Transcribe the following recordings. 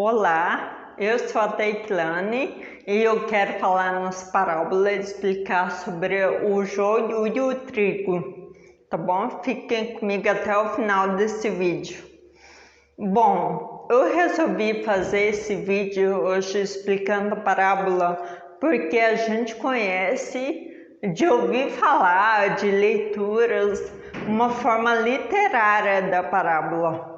Olá, eu sou a Teitlane e eu quero falar nas parábolas, explicar sobre o joio e o trigo, tá bom? Fiquem comigo até o final desse vídeo. Bom, eu resolvi fazer esse vídeo hoje explicando a parábola porque a gente conhece de ouvir falar de leituras, uma forma literária da parábola.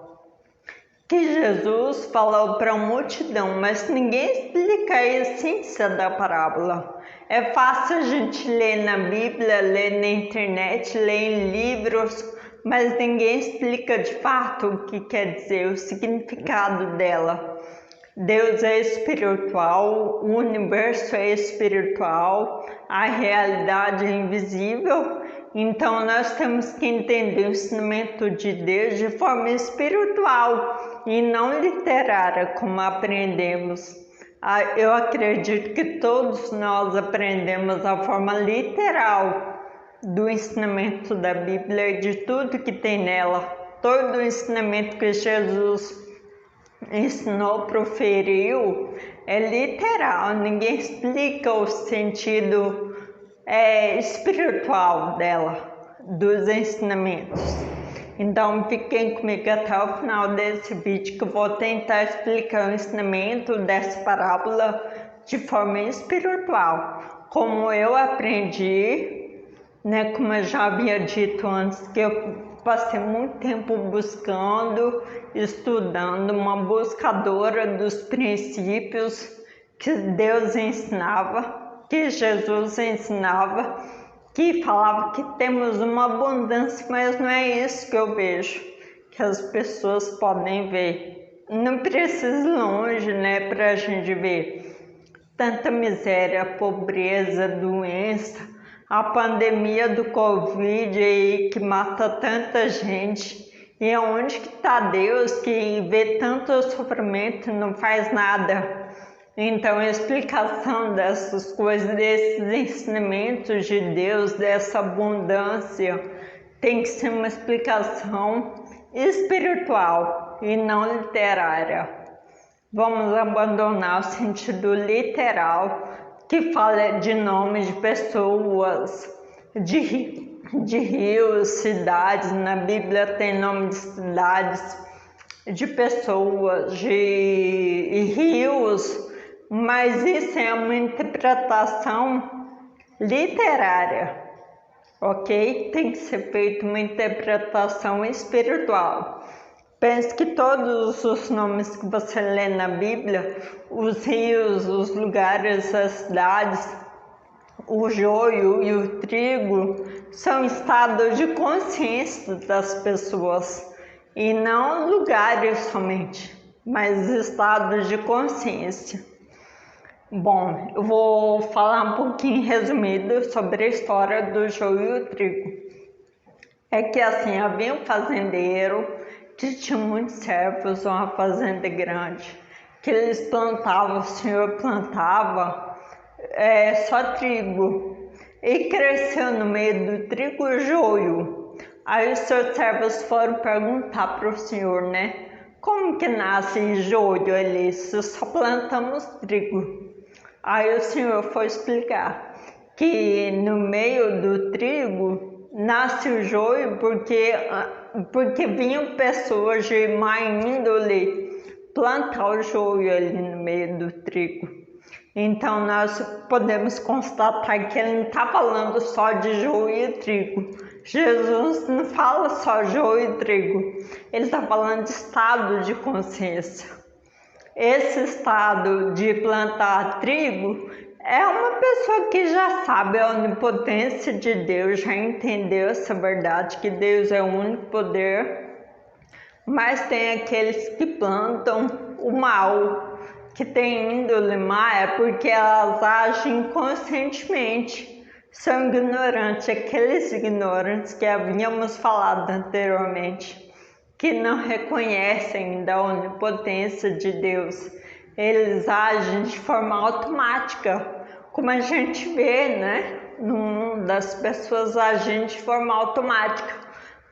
Que Jesus falou para a multidão, mas ninguém explica a essência da parábola. É fácil a gente ler na Bíblia, ler na internet, ler em livros, mas ninguém explica de fato o que quer dizer, o significado dela. Deus é espiritual, o universo é espiritual, a realidade é invisível. Então nós temos que entender o ensinamento de Deus de forma espiritual e não literária, como aprendemos. Eu acredito que todos nós aprendemos a forma literal do ensinamento da Bíblia e de tudo que tem nela. Todo o ensinamento que Jesus ensinou, proferiu, é literal, ninguém explica o sentido espiritual dela, dos ensinamentos. Então fiquem comigo até o final desse vídeo que eu vou tentar explicar o ensinamento dessa parábola de forma espiritual, como eu aprendi, né, como eu já havia dito antes, que eu passei muito tempo buscando, estudando, uma buscadora dos princípios que Deus ensinava, que Jesus ensinava, que falava que temos uma abundância, mas não é isso que eu vejo, que as pessoas podem ver. Não precisa ir longe, né, para a gente ver tanta miséria, pobreza, doença, a pandemia do Covid aí que mata tanta gente. E aonde que está Deus que vê tanto sofrimento e não faz nada? Então a explicação dessas coisas, desses ensinamentos de Deus, dessa abundância, tem que ser uma explicação espiritual e não literária. Vamos abandonar o sentido literal, que fala de nomes de pessoas, de rios, cidades. Na Bíblia tem nome de cidades, de pessoas, de rios, mas isso é uma interpretação literária, ok? Tem que ser feita uma interpretação espiritual. Pense que todos os nomes que você lê na Bíblia, os rios, os lugares, as cidades, o joio e o trigo, são estados de consciência das pessoas e não lugares somente, mas estados de consciência. Bom, eu vou falar um pouquinho resumido sobre a história do joio e o trigo. É que assim, havia um fazendeiro que tinha muitos servos, uma fazenda grande, que eles plantavam, o senhor plantava só trigo, e cresceu no meio do trigo o joio. Aí os seus servos foram perguntar para o senhor, né, como que nasce joio ali, se só plantamos trigo? Aí o senhor foi explicar que no meio do trigo nasce o joio porque vinham pessoas de má índole plantar o joio ali no meio do trigo. Então nós podemos constatar que ele não está falando só de joio e trigo. Jesus não fala só joio e trigo, ele está falando de estado de consciência. Esse estado de plantar trigo é uma pessoa que já sabe a onipotência de Deus, já entendeu essa verdade, que Deus é o único poder, mas tem aqueles que plantam o mal, que tem índole má, é porque elas agem inconscientemente, são ignorantes, aqueles ignorantes que havíamos falado anteriormente, que não reconhecem da onipotência de Deus. Eles agem de forma automática, como a gente vê, né, no mundo das pessoas agindo de forma automática,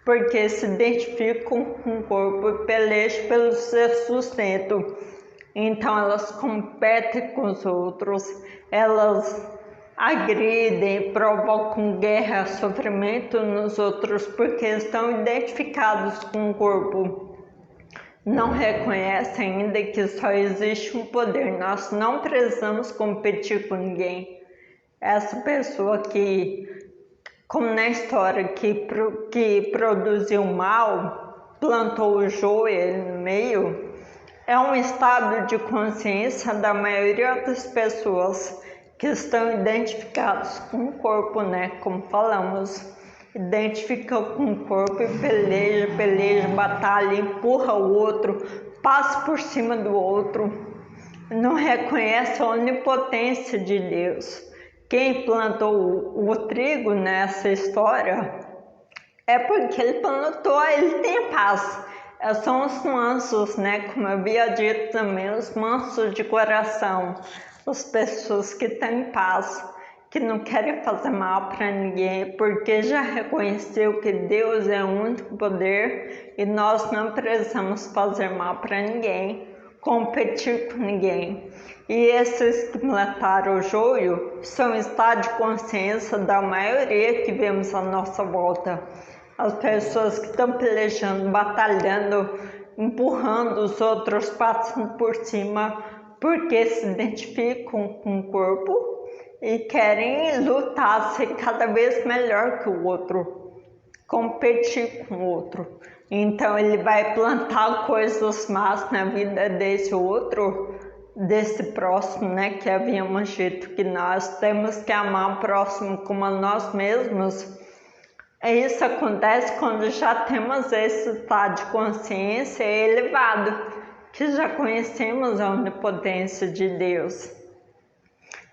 porque se identificam com o corpo e pelejam pelo seu sustento. Então elas competem com os outros, elas agridem, provocam guerra, sofrimento nos outros porque estão identificados com o corpo. Não reconhecem ainda que só existe um poder, nós não precisamos competir com ninguém. Essa pessoa que, como na história, que produziu mal, plantou o joio no meio, é um estado de consciência da maioria das pessoas que estão identificados com o corpo, né? Como falamos, identifica com o corpo e peleja, batalha, empurra o outro, passa por cima do outro, não reconhece a onipotência de Deus. Quem plantou o trigo nessa história é porque ele plantou, ele tem paz. São os mansos, né? Como eu havia dito também, os mansos de coração, as pessoas que têm paz, que não querem fazer mal para ninguém, porque já reconheceu que Deus é o único poder e nós não precisamos fazer mal para ninguém, competir com ninguém. E esses que plantaram o joio são estado de consciência da maioria que vemos à nossa volta. As pessoas que estão pelejando, batalhando, empurrando os outros, passando por cima, porque se identificam com o corpo e querem lutar, ser cada vez melhor que o outro, competir com o outro. Então ele vai plantar coisas más na vida desse outro, desse próximo, né? Que havíamos dito que nós temos que amar o próximo como a nós mesmos. Isso acontece quando já temos esse estado de consciência elevado, que já conhecemos a onipotência de Deus.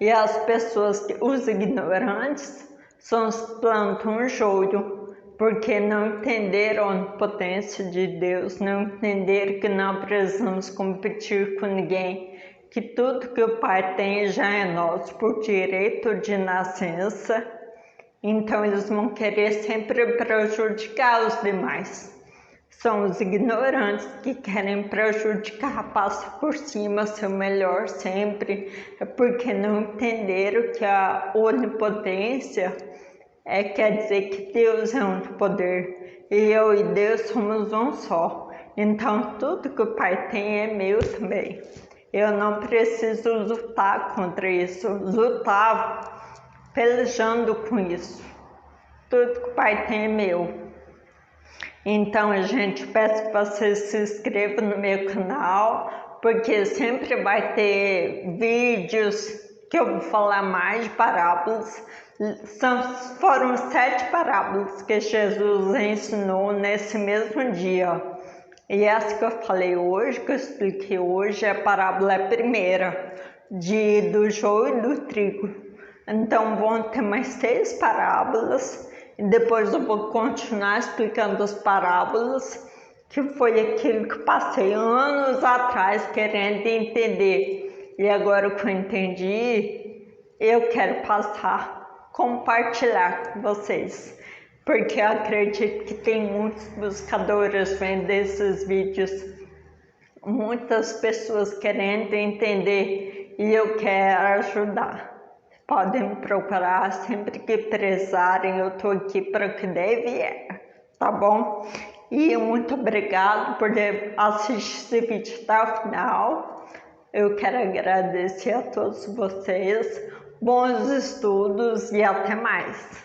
E as pessoas, os ignorantes, são os que plantam joio, porque não entenderam a onipotência de Deus, não entenderam que não precisamos competir com ninguém, que tudo que o Pai tem já é nosso por direito de nascença. Então eles vão querer sempre prejudicar os demais. São os ignorantes que querem prejudicar, passam por cima, ser o melhor sempre, é porque não entenderam que a onipotência quer dizer que Deus é um poder e eu e Deus somos um só. Então tudo que o Pai tem é meu também. Eu não preciso lutar contra isso, lutar pelejando com isso. Tudo que o Pai tem é meu. Então, gente, peço que vocês se inscrevam no meu canal, porque sempre vai ter vídeos que eu vou falar mais de parábolas. Foram 7 parábolas que Jesus ensinou nesse mesmo dia. E essa que eu falei hoje, que eu expliquei hoje, é a parábola primeira, do joio e do trigo. Então vão ter mais 6 parábolas e depois eu vou continuar explicando as parábolas, que foi aquilo que passei anos atrás querendo entender. E agora que eu entendi, eu quero compartilhar com vocês, porque eu acredito que tem muitos buscadores vendo esses vídeos, muitas pessoas querendo entender e eu quero ajudar. Podem me procurar sempre que precisarem, eu estou aqui para o que deve, tá bom? E muito obrigado por assistir esse vídeo até o final. Eu quero agradecer a todos vocês, bons estudos e até mais.